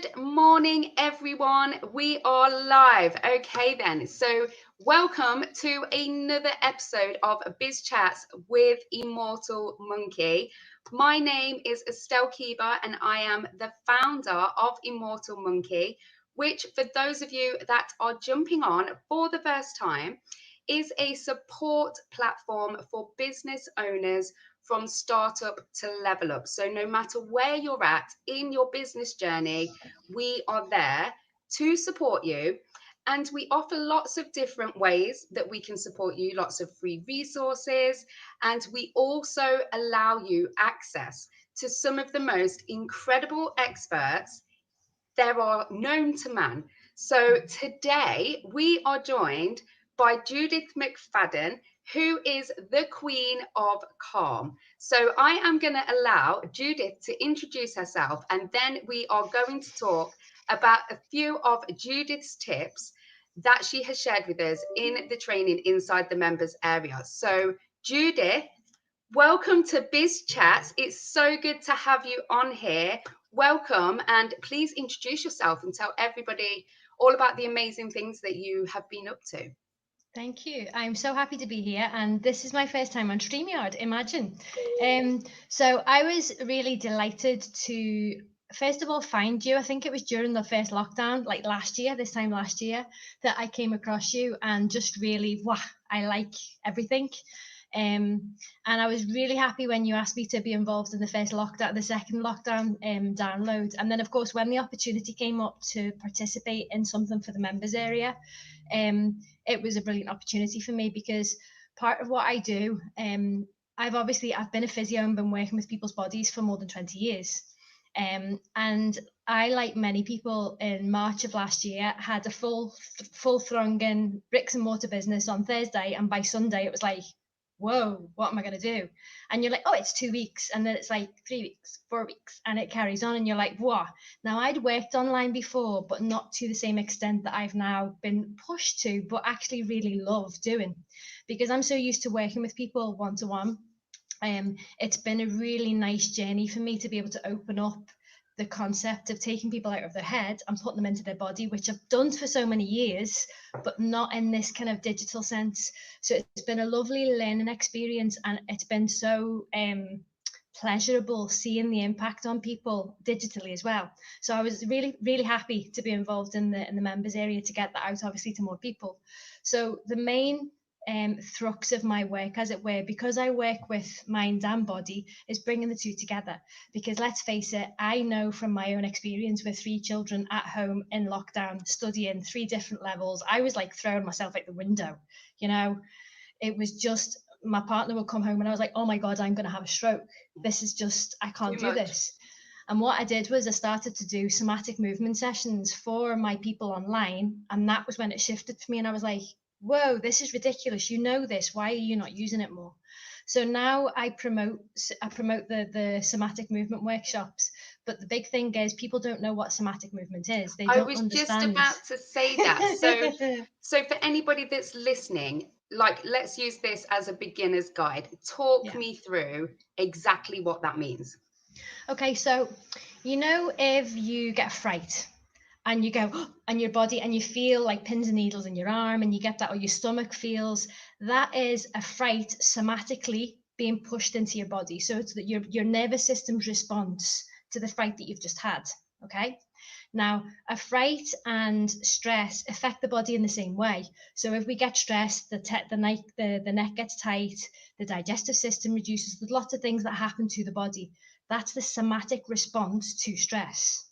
Good morning, everyone. We are live. Okay, then. So, welcome to another episode of Biz Chats with Immortal Monkey. My name is Estelle Keeber, and I am the founder of Immortal Monkey, which, for those of you that are jumping on for the first time, is a support platform for business owners from startup to level up. So no matter where you're at in your business journey, we are there to support you. And we offer lots of different ways that we can support you, lots of free resources. And we also allow you access to some of the most incredible experts there are known to man. So today we are joined by Judith Mcfadden, who is the Queen of Calm. So I am going to allow Judith to introduce herself, and then we are going to talk about a few of Judith's tips that she has shared with us in the training inside the members area. So Judith, welcome to Biz Chats. It's so good to have you on here. Welcome, and please introduce yourself and tell everybody all about the amazing things that you have been up to. Thank you. I'm so happy to be here, and this is my first time on StreamYard, imagine. So I was really delighted to, first of all, find you. I think it was during the first lockdown, like this time last year, that I came across you and just really, wow, I like everything. And I was really happy when you asked me to be involved in the second lockdown download. And then, of course, when the opportunity came up to participate in something for the members area, it was a brilliant opportunity for me, because part of what I do, I've been a physio and been working with people's bodies for more than 20 years. And I, like many people, in March of last year, had a full thronging bricks and mortar business on Thursday, and by Sunday it was like, whoa, what am I going to do? And you're like, oh, it's 2 weeks, and then it's like 3 weeks, 4 weeks, and it carries on, and you're like, what? Now, I'd worked online before, but not to the same extent that I've now been pushed to, but actually really love doing, because I'm so used to working with people one-to-one. It's been a really nice journey for me to be able to open up the concept of taking people out of their head and putting them into their body, which I've done for so many years, but not in this kind of digital sense. So it's been a lovely learning experience, and it's been so pleasurable seeing the impact on people digitally as well. So I was really, really happy to be involved in the members area to get that out, obviously, to more people. So the main thrux of my work, as it were, because I work with mind and body, is bringing the two together. Because let's face it, I know from my own experience with 3 children at home in lockdown, studying 3 different levels, I was like throwing myself out the window. You know, it was just, my partner would come home and I was like, oh my God, I'm going to have a stroke. This is just, I can't do this. And what I did was I started to do somatic movement sessions for my people online. And that was when it shifted for me. And I was like, whoa, this is ridiculous. You know this. Why are you not using it more? So now I promote the somatic movement workshops. But the big thing is, people don't know what somatic movement is. They don't understand. Just about to say that. So for anybody that's listening, like, let's use this as a beginner's guide. Talk me through exactly what that means. Okay, so if you get a fright and you go and your body, and you feel like pins and needles in your arm, and you get that, or your stomach feels, that is a fright somatically being pushed into your body. So it's that your nervous system's response to the fright that you've just had. Okay. Now, a fright and stress affect the body in the same way. So if we get stressed, the neck gets tight, the digestive system reduces. There's lots of things that happen to the body. That's the somatic response to stress.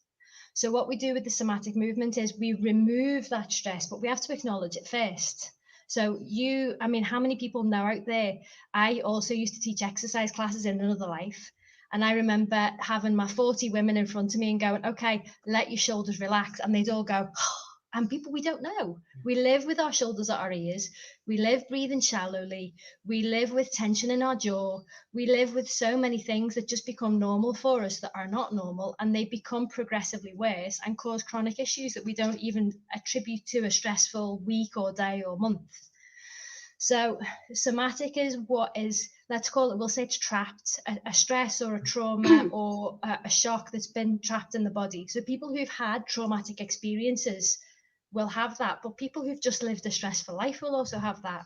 So what we do with the somatic movement is we remove that stress, but we have to acknowledge it first. So how many people know out there? I also used to teach exercise classes in another life. And I remember having my 40 women in front of me and going, okay, let your shoulders relax. And they'd all go, oh. And people, we don't know. We live with our shoulders at our ears. We live breathing shallowly. We live with tension in our jaw. We live with so many things that just become normal for us that are not normal. And they become progressively worse and cause chronic issues that we don't even attribute to a stressful week or day or month. So somatic is what is, let's call it, we'll say it's trapped, a stress or a trauma or a shock that's been trapped in the body. So people who've had traumatic experiences will have that, but people who've just lived a stressful life will also have that.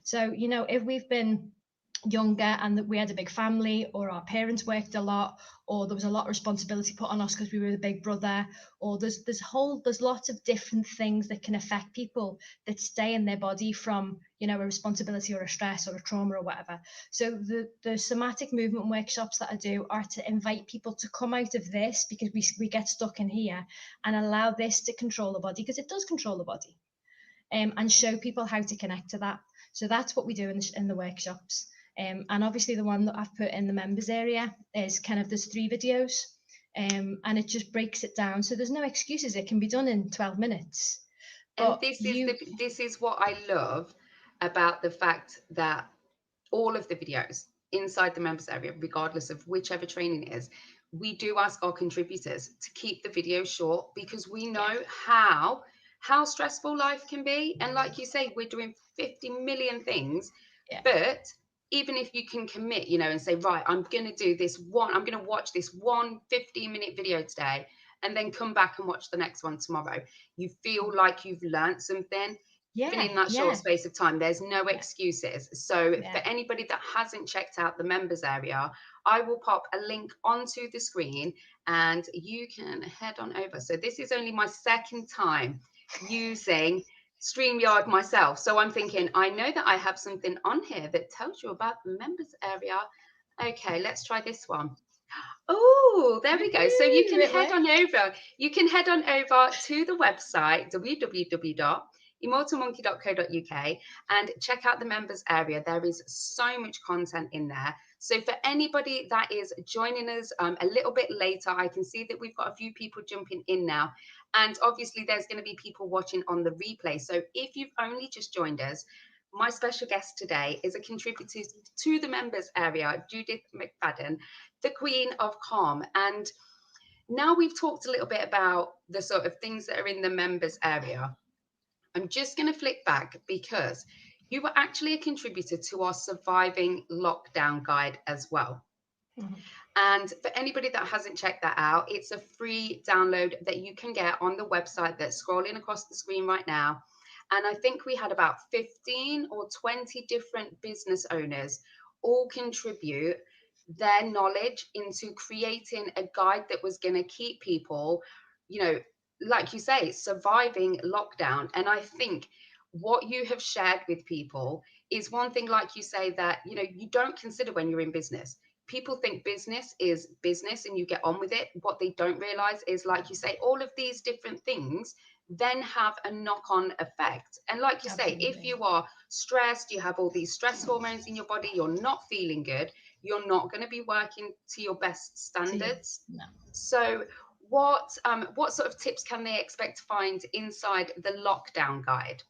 So, you know, if we've been younger and that we had a big family, or our parents worked a lot, or there was a lot of responsibility put on us because we were the big brother, or there's lots of different things that can affect people that stay in their body from, you know, a responsibility or a stress or a trauma or whatever. So the somatic movement workshops that I do are to invite people to come out of this, because we get stuck in here, and allow this to control the body, because it does control the body, and show people how to connect to that. So that's what we do in the workshops. And obviously the one that I've put in the members area is kind of, there's 3 videos, and it just breaks it down. So there's no excuses. It can be done in 12 minutes. And But this is what I love about the fact that all of the videos inside the members area, regardless of whichever training it is, we do ask our contributors to keep the video short, because we know how stressful life can be. And like you say, we're doing 50 million things, but even if you can commit, you know, and say, right, I'm going to watch this one 15-minute video today, and then come back and watch the next one tomorrow, you feel like you've learned something. Even in that short space of time, there's no excuses. So for anybody that hasn't checked out the members area, I will pop a link onto the screen and you can head on over. So this is only my second time using StreamYard myself. So I'm thinking, I know that I have something on here that tells you about the members area. Okay, let's try this one. Oh, there we go. So you can head on over. You can head on over to the website, www.immortalmonkey.co.uk, and check out the members area. There is so much content in there. So for anybody that is joining us a little bit later, I can see that we've got a few people jumping in now. And obviously there's going to be people watching on the replay. So if you've only just joined us, my special guest today is a contributor to the members area, Judith Mcfadden, the Queen of Calm. And now we've talked a little bit about the sort of things that are in the members area, I'm just going to flick back, because you were actually a contributor to our Surviving Lockdown guide as well. Mm-hmm. And for anybody that hasn't checked that out, it's a free download that you can get on the website that's scrolling across the screen right now. And I think we had about 15 or 20 different business owners all contribute their knowledge into creating a guide that was going to keep people, you know, like you say, surviving lockdown. And I think what you have shared with people is one thing, like you say, that, you know, you don't consider when you're in business. People think business is business and you get on with it. What they don't realize is, like you say, all of these different things then have a knock-on effect. And like you say, if you are stressed, you have all these stress hormones in your body, you're not feeling good, you're not going to be working to your best standards. No. So what sort of tips can they expect to find inside the lockdown guide?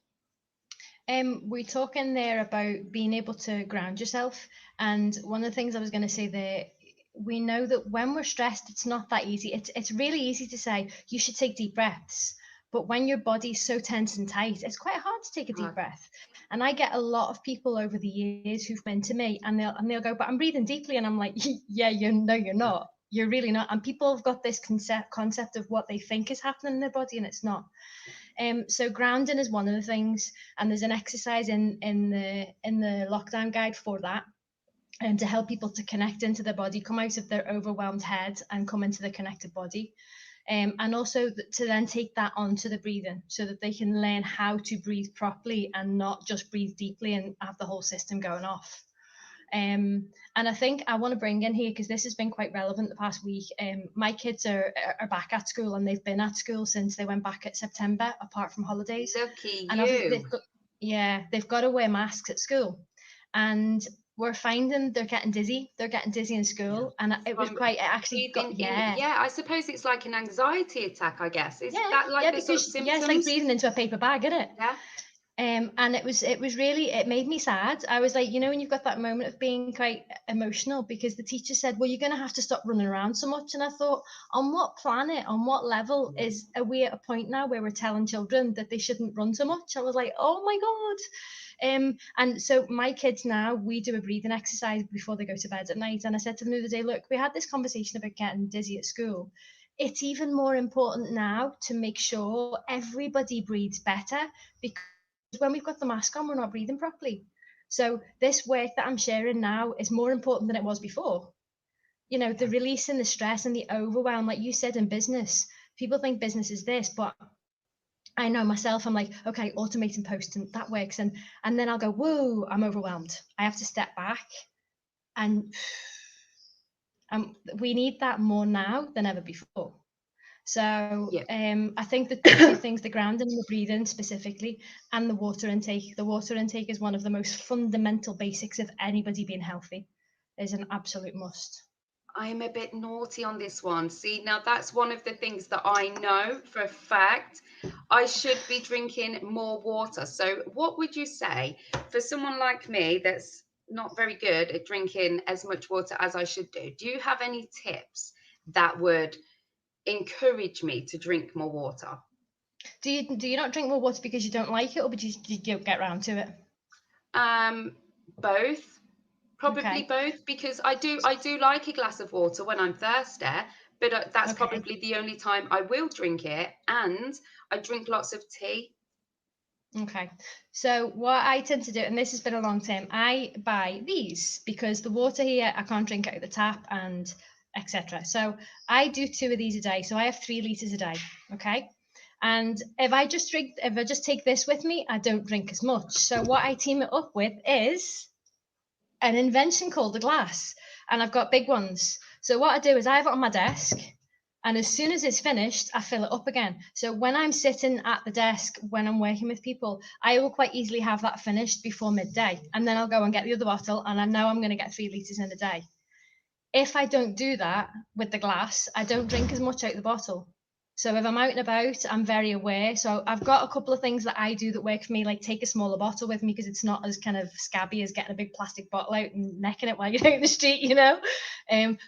We talk in there about being able to ground yourself. And one of the things I was going to say there, we know that when we're stressed, it's not that easy. It's really easy to say you should take deep breaths. But when your body's so tense and tight, it's quite hard to take a deep breath. And I get a lot of people over the years who've been to me, and they'll go, but I'm breathing deeply. And I'm like, yeah, you're not. You're really not. And people have got this concept of what they think is happening in their body, and it's not. So grounding is one of the things, and there's an exercise in the lockdown guide for that, and to help people to connect into their body, come out of their overwhelmed head and come into the connected body. And also to then take that onto the breathing, so that they can learn how to breathe properly and not just breathe deeply and have the whole system going off. And I think I want to bring in here, because this has been quite relevant the past week. My kids are back at school, and they've been at school since they went back at September, apart from holidays. Lucky and you. They've got to wear masks at school, and we're finding they're getting dizzy. They're getting dizzy in school, and it was quite actually. I suppose it's like an anxiety attack, I guess. Is that like the sort of symptoms? Yeah, it's like breathing into a paper bag, isn't it? Yeah. And it was really, it made me sad. I was like, you know, when you've got that moment of being quite emotional, because the teacher said, well, you're going to have to stop running around so much. And I thought, on what planet, on what level are we at a point now where we're telling children that they shouldn't run so much? I was like, oh my God. And so my kids now, we do a breathing exercise before they go to bed at night. And I said to them the other day, look, we had this conversation about getting dizzy at school. It's even more important now to make sure everybody breathes better, because when we've got the mask on, we're not breathing properly. So this work that I'm sharing now is more important than it was before. You know, the release and the stress and the overwhelm, like you said, in business, people think business is this, but I know myself, I'm like, okay, automating posts, and that works. And then I'll go, whoa, I'm overwhelmed. I have to step back. And we need that more now than ever before. So I think that the two things, the grounding and the breathing specifically, and the water intake. The water intake is one of the most fundamental basics of anybody being healthy. Is an absolute must. I'm a bit naughty on this one. See, now that's one of the things that I know for a fact. I should be drinking more water. So what would you say for someone like me that's not very good at drinking as much water as I should do? Do you have any tips that would encourage me to drink more water? Do you not drink more water because you don't like it, or because you don't get around to it? Both. Probably Okay. both, because I do like a glass of water when I'm thirsty, but that's Okay. probably the only time I will drink it, and I drink lots of tea. Okay. So what I tend to do, and this has been a long time, I buy these because the water here I can't drink out of the tap and etc. So I do 2 of these a day. So I have 3 liters a day. Okay. And if I just take this with me, I don't drink as much. So what I team it up with is an invention called a glass, and I've got big ones. So what I do is I have it on my desk, and as soon as it's finished, I fill it up again. So when I'm sitting at the desk, when I'm working with people, I will quite easily have that finished before midday, and then I'll go and get the other bottle, and I know I'm going to get 3 liters in a day. If I don't do that with the glass, I don't drink as much out the bottle. So if I'm out and about, I'm very aware. So I've got a couple of things that I do that work for me, like take a smaller bottle with me because it's not as kind of scabby as getting a big plastic bottle out and necking it while you're out in the street, you know.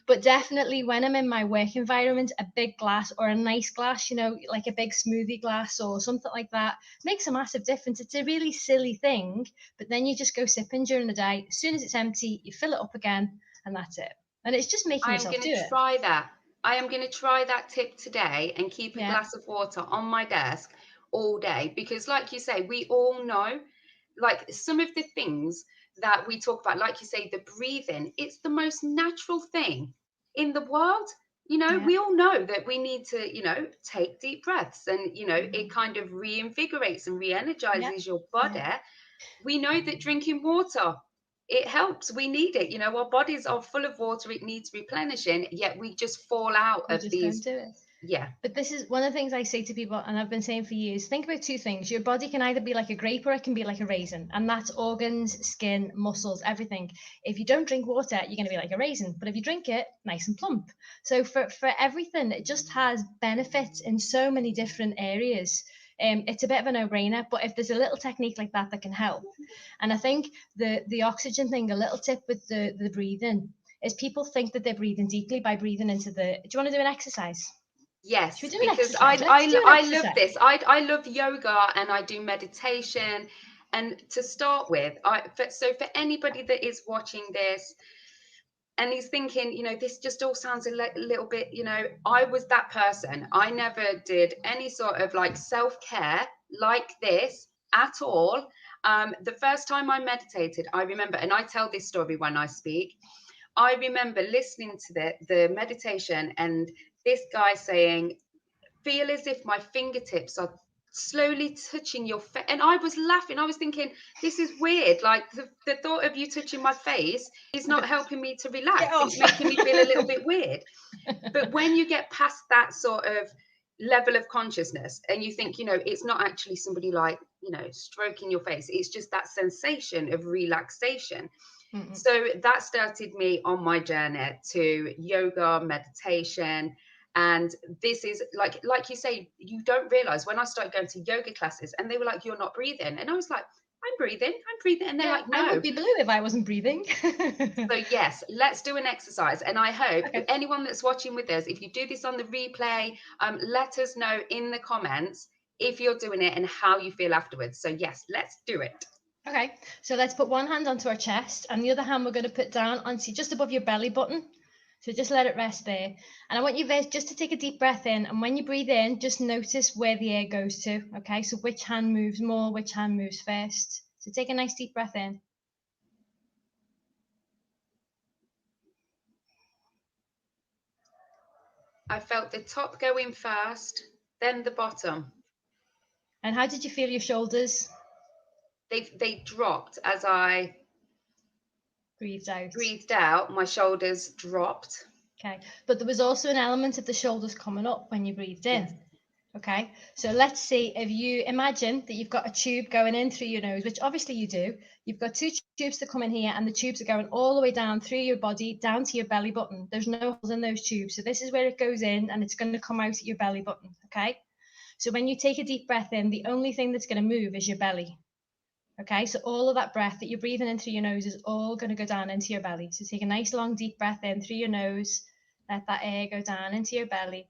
But definitely when I'm in my work environment, a big glass or a nice glass, you know, like a big smoothie glass or something like that, makes a massive difference. It's a really silly thing, but then you just go sipping during the day. As soon as it's empty, you fill it up again, and that's it. And it's just making I'm yourself going do to it. try that. I am going to try that tip today and keep a Yeah. glass of water on my desk all day, because like you say, we all know, like some of the things that we talk about, like you say, the breathing, it's the most natural thing in the world. You know, Yeah. we all know that we need to, you know, take deep breaths, and, you know, it kind of reinvigorates and Yeah. re-energizes your body. Yeah. We know that drinking water, it helps. We need it. You know, our bodies are full of water. It needs replenishing, yet we just fall out We of just don't these. do it. Yeah. But this is one of the things I say to people, and I've been saying for years, think about 2 things. Your body can either be like a grape or it can be like a raisin. And that's organs, skin, muscles, everything. If you don't drink water, you're going to be like a raisin. But if you drink it, nice and plump. So for everything, it just has benefits in so many different areas. It's a bit of a no-brainer, but if there's a little technique like that can help. And I think the oxygen thing, a little tip with the breathing, is people think that they're breathing deeply by breathing into the... Do you want to do an exercise? Yes, Should we do an because exercise? Let's do an I love exercise. this. I love yoga, and I do meditation. And to start with, so for anybody that is watching this and he's thinking, you know, this just all sounds a little bit, you know, I was that person. I never did any sort of like self-care like this at all. The first time I meditated, I remember, and I tell this story when I speak, I remember listening to the meditation and this guy saying, feel as if my fingertips are slowly touching your face. And I was laughing. I was thinking, this is weird. Like the thought of you touching my face is not helping me to relax. It's making me feel a little bit weird. But when you get past that sort of level of consciousness and you think, you know, it's not actually somebody like, you know, stroking your face, it's just that sensation of relaxation. So that started me on my journey to yoga, meditation. And this is like you say, you don't realize, when I started going to yoga classes and they were like, you're not breathing. And I was like, I'm breathing. And they're Yeah, like, I no. would be blue if I wasn't breathing. So yes, let's do an exercise. And I hope anyone that's watching with us, if you do this on the replay, let us know in the comments if you're doing it and how you feel afterwards. So yes, let's do it. Okay, so let's put one hand onto our chest and the other hand we're going to put down onto just above your belly button. So just let it rest there. And I want you guys just to take a deep breath in, and when you breathe in, just notice where the air goes to. Okay, so which hand moves more, which hand moves first. So take a nice deep breath in. I felt the top go in first, then the bottom. And how did you feel your shoulders? They dropped as I Breathed out. breathed out. My shoulders dropped. Okay, but there was also an element of the shoulders coming up when you breathed in. Yes. Okay, so let's see if you imagine that you've got a tube going in through your nose, which obviously you do. You've got two tubes that come in here, and the tubes are going all the way down through your body, down to your belly button. There's no holes in those tubes. So this is where it goes in, and it's going to come out at your belly button. Okay, so when you take a deep breath in, the only thing that's going to move is your belly. Okay, so all of that breath that you're breathing in through your nose is all going to go down into your belly. So take a nice long deep breath in through your nose. Let that air go down into your belly.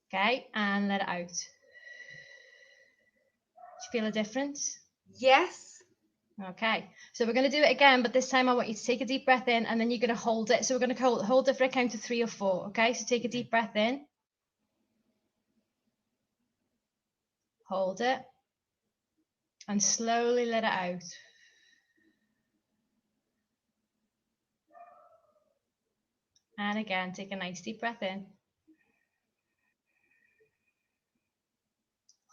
Okay, and let it out. Do you feel a difference? Yes. Okay, so we're going to do it again, but this time I want you to take a deep breath in and then you're going to hold it. So we're going to hold it for a count of 3 or 4. Okay, so take a deep breath in. Hold it. And slowly let it out. And again, take a nice deep breath in.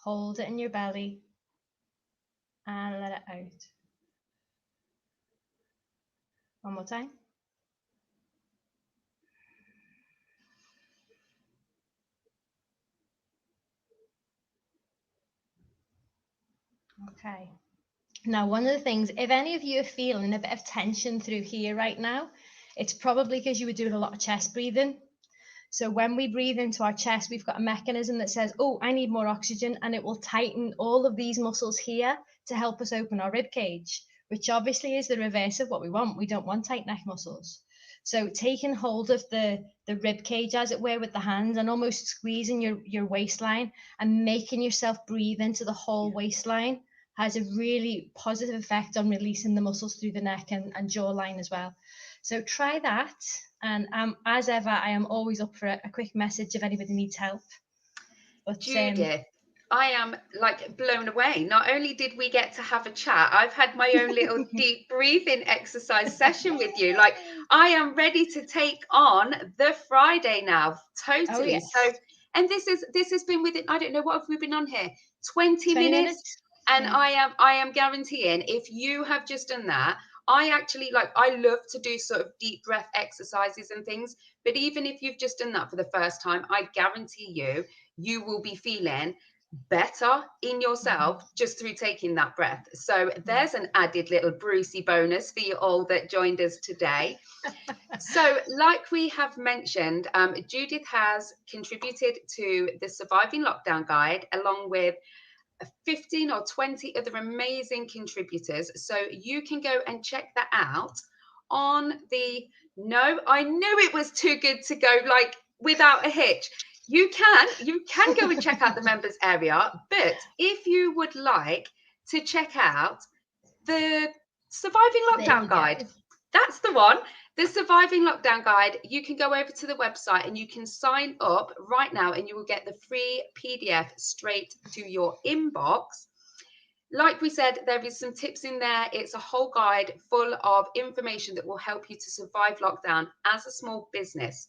Hold it in your belly. And let it out. One more time. Okay. Now, one of the things, if any of you are feeling a bit of tension through here right now, it's probably because you were doing a lot of chest breathing. So when we breathe into our chest, we've got a mechanism that says, oh, I need more oxygen, and it will tighten all of these muscles here to help us open our rib cage, which obviously is the reverse of what we want. We don't want tight neck muscles. So taking hold of the rib cage, as it were, with the hands and almost squeezing your waistline and making yourself breathe into the whole waistline has a really positive effect on releasing the muscles through the neck and jawline as well. So try that. And as ever, I am always up for a quick message if anybody needs help. But Judith, I am like blown away. Not only did we get to have a chat, I've had my own little deep breathing exercise session with you. Like, I am ready to take on the Friday now. Totally. Oh, yes. So, and this has been within, I don't know, what have we been on here? 20 minutes. And Yeah. I am guaranteeing if you have just done that, I actually I love to do sort of deep breath exercises and things. But even if you've just done that for the first time, I guarantee you will be feeling better in yourself just through taking that breath. So there's an added little Brucey bonus for you all that joined us today. So like we have mentioned, Judith has contributed to the Surviving Lockdown Guide along with 15 or 20 other amazing contributors. So you can go and check that out on the, no, I knew it was too good to go like without a hitch. You can go and check out the members area, but if you would like to check out the Surviving Lockdown Guide, that's the one. The Surviving Lockdown Guide, you can go over to the website and you can sign up right now and you will get the free PDF straight to your inbox. Like we said, there is some tips in there. It's a whole guide full of information that will help you to survive lockdown as a small business.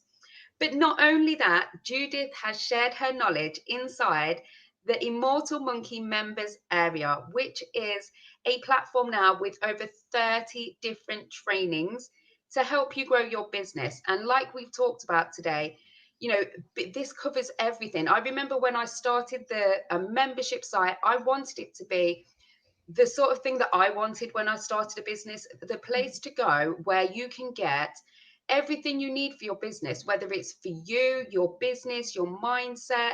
But not only that, Judith has shared her knowledge inside the Immortal Monkey members area, which is a platform now with over 30 different trainings to help you grow your business. And like we've talked about today, this covers everything. I remember when I started the membership site, I wanted it to be the sort of thing that I wanted when I started a business, the place to go where you can get everything you need for your business, whether it's for you, your business, your mindset.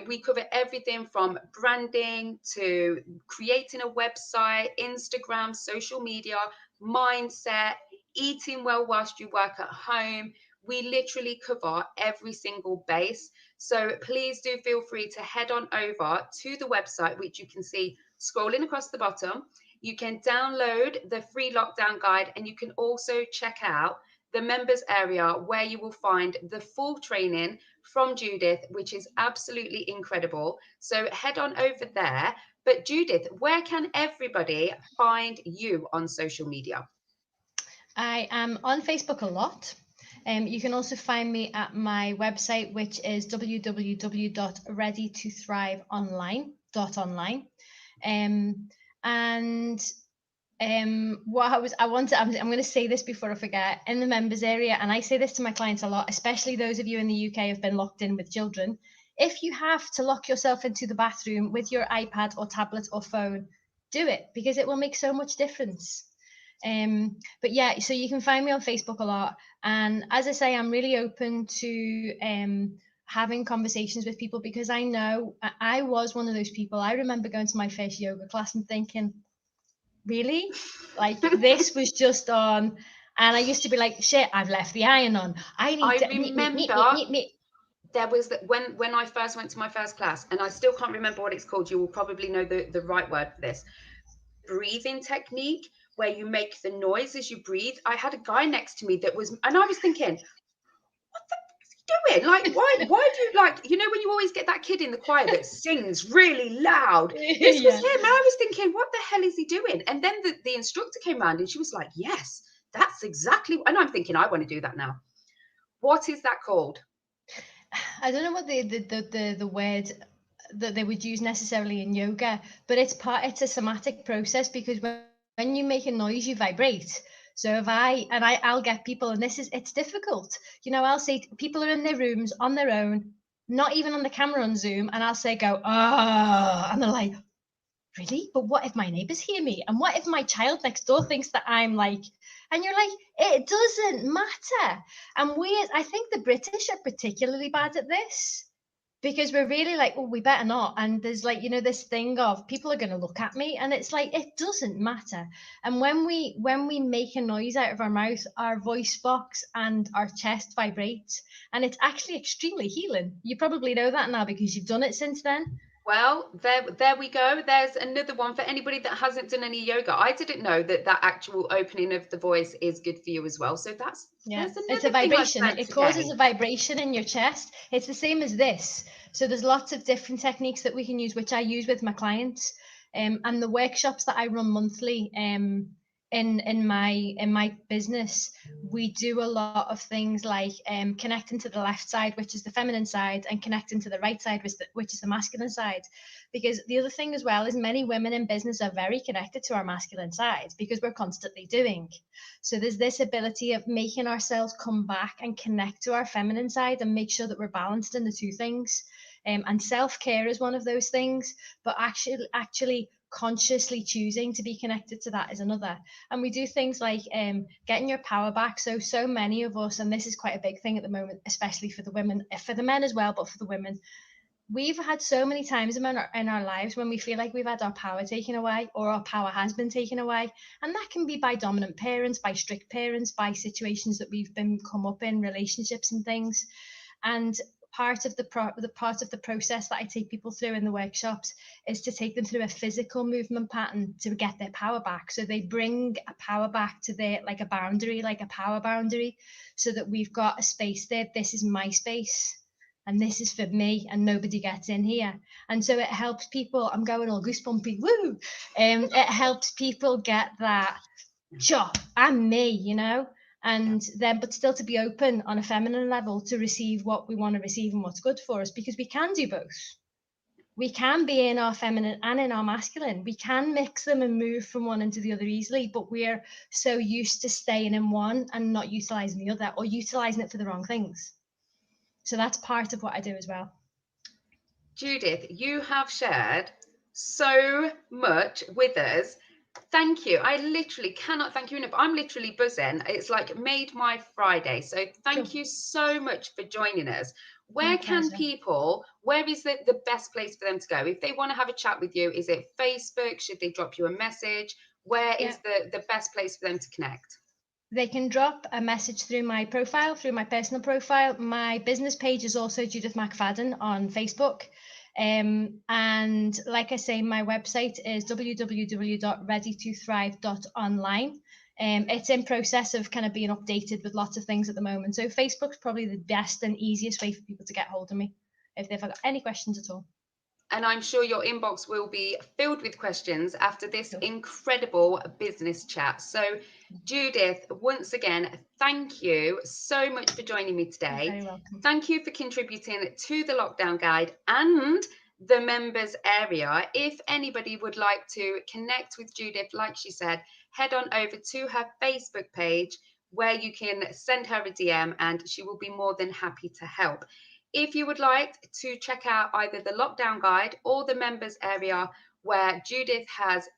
We cover everything from branding to creating a website, Instagram, social media, mindset, eating well whilst you work at home. We literally cover every single base. So please do feel free to head on over to the website, which you can see scrolling across the bottom, you can download the free lockdown guide, and you can also check out the members area where you will find the full training from Judith, which is absolutely incredible. So head on over there. But Judith, where can everybody find you on social media? I am on Facebook a lot. You can also find me at my website, which is www.readytothriveonline.online. I'm going to say this before I forget. In the members area, and I say this to my clients a lot, especially those of you in the UK who've been locked in with children, if you have to lock yourself into the bathroom with your iPad or tablet or phone, do it, because it will make so much difference. But yeah, so you can find me on Facebook a lot, and as I say, I'm really open to having conversations with people, because I know I was one of those people. I remember going to my first yoga class and thinking, really, like this was just on, and I used to be like, shit, I've left the iron on, I need I to remember there was that when I first went to my first class, and I still can't remember what it's called. You will probably know the right word for this. Breathing technique, where you make the noise as you breathe. I had a guy next to me that was, and I was thinking, what the fuck is he doing? Like, why do you, like, you know, when you always get that kid in the choir that sings really loud? This was him. And I was thinking, what the hell is he doing? And then the instructor came around and she was like, yes, that's exactly, and I'm thinking, I want to do that now. What is that called? I don't know what the word that they would use necessarily in yoga, but it's a somatic process, because when you make a noise, you vibrate. So I'll get people, and it's difficult. You know, I'll say people are in their rooms on their own, not even on the camera on Zoom, and I'll say, go, ah, and they're like, really? But what if my neighbors hear me? And what if my child next door thinks that I'm like, and you're like, it doesn't matter. And I think the British are particularly bad at this, because we're really like, oh, we better not. And there's like, you know, this thing of people are going to look at me, and it's like, it doesn't matter. And when we make a noise out of our mouth, our voice box and our chest vibrates, and it's actually extremely healing. You probably know that now because you've done it since then. Well, there we go. There's another one for anybody that hasn't done any yoga. I didn't know that actual opening of the voice is good for you as well. So there's it's a vibration. It causes a vibration in your chest. It's the same as this. So there's lots of different techniques that we can use, which I use with my clients. And the workshops that I run monthly, in my business, we do a lot of things like connecting to the left side, which is the feminine side, and connecting to the right side, which is the masculine side. Because the other thing as well is many women in business are very connected to our masculine side, because we're constantly doing. So there's this ability of making ourselves come back and connect to our feminine side and make sure that we're balanced in the two things. And self-care is one of those things, but actually consciously choosing to be connected to that is another. And we do things like getting your power back. So many of us, and this is quite a big thing at the moment, especially for the women, for the men as well, but for the women, we've had so many times in our lives when we feel like we've had our power taken away, or our power has been taken away. And that can be by dominant parents, by strict parents, by situations that we've been come up in, relationships and things. And part of the process that I take people through in the workshops is to take them through a physical movement pattern to get their power back. So they bring a power back to their, like a power boundary, so that we've got a space there. This is my space, and this is for me, and nobody gets in here. And so it helps people, I'm going all goosebumpy, woo! It helps people get that, sure, I'm me, you know? And then, but still to be open on a feminine level to receive what we want to receive and what's good for us, because we can do both. We can be in our feminine and in our masculine. We can mix them and move from one into the other easily, but we're so used to staying in one and not utilizing the other, or utilizing it for the wrong things. So that's part of what I do as well. Judith, you have shared so much with us. Thank you. I literally cannot thank you enough. I'm literally buzzing. It's like made my Friday. So thank you so much for joining us. Where can people, where is the best place for them to go? If they want to have a chat with you, is it Facebook? Should they drop you a message? Where is the best place for them to connect? They can drop a message through my profile, through my personal profile. My business page is also Judith Mcfadden on Facebook. And like I say, my website is www.readytothrive.online. It's in process of kind of being updated with lots of things at the moment. So Facebook's probably the best and easiest way for people to get hold of me if they've got any questions at all. And I'm sure your inbox will be filled with questions after this incredible business chat. So, Judith, once again, thank you so much for joining me today. You're very welcome. Thank you for contributing to the lockdown guide and the members area. If anybody would like to connect with Judith, like she said, head on over to her Facebook page where you can send her a DM and she will be more than happy to help. If you would like to check out either the lockdown guide or the members area where Judith has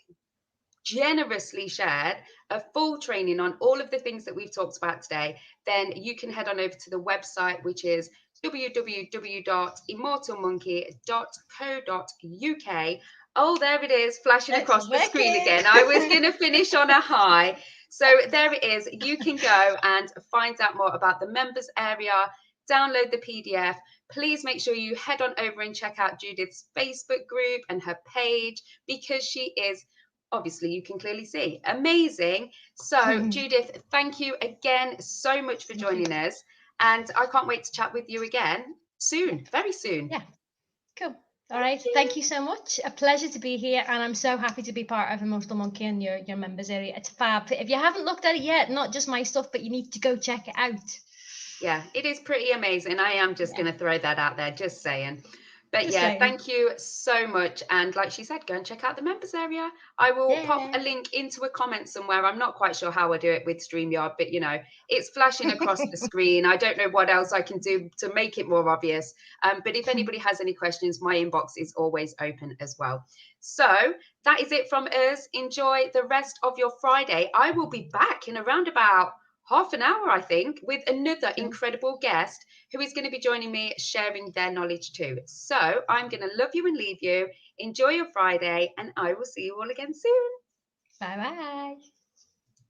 generously shared a full training on all of the things that we've talked about today, then you can head on over to the website, which is www.immortalmonkey.co.uk. Oh, there it is, flashing across the screen again. I was going to finish on a high. So there it is. You can go and find out more about the members area, download the PDF. Please make sure you head on over and check out Judith's Facebook group and her page, because she is, obviously you can clearly see, amazing. So Judith, thank you again so much for joining us, and I can't wait to chat with you again soon, very soon. Yeah, cool. All right, thank you so much. A pleasure to be here, and I'm so happy to be part of Immortal Monkey and your members area. It's fab. If you haven't looked at it yet, not just my stuff, but you need to go check it out. Yeah, it is pretty amazing. I am just going to throw that out there, just saying. But thank you so much. And like she said, go and check out the members area. I will pop a link into a comment somewhere. I'm not quite sure how I do it with StreamYard, but you know, it's flashing across the screen. I don't know what else I can do to make it more obvious. But if anybody has any questions, my inbox is always open as well. So that is it from us. Enjoy the rest of your Friday. I will be back in around about half an hour, I think, with another incredible guest who is going to be joining me, sharing their knowledge too. So I'm going to love you and leave you. Enjoy your Friday, and I will see you all again soon. Bye-bye.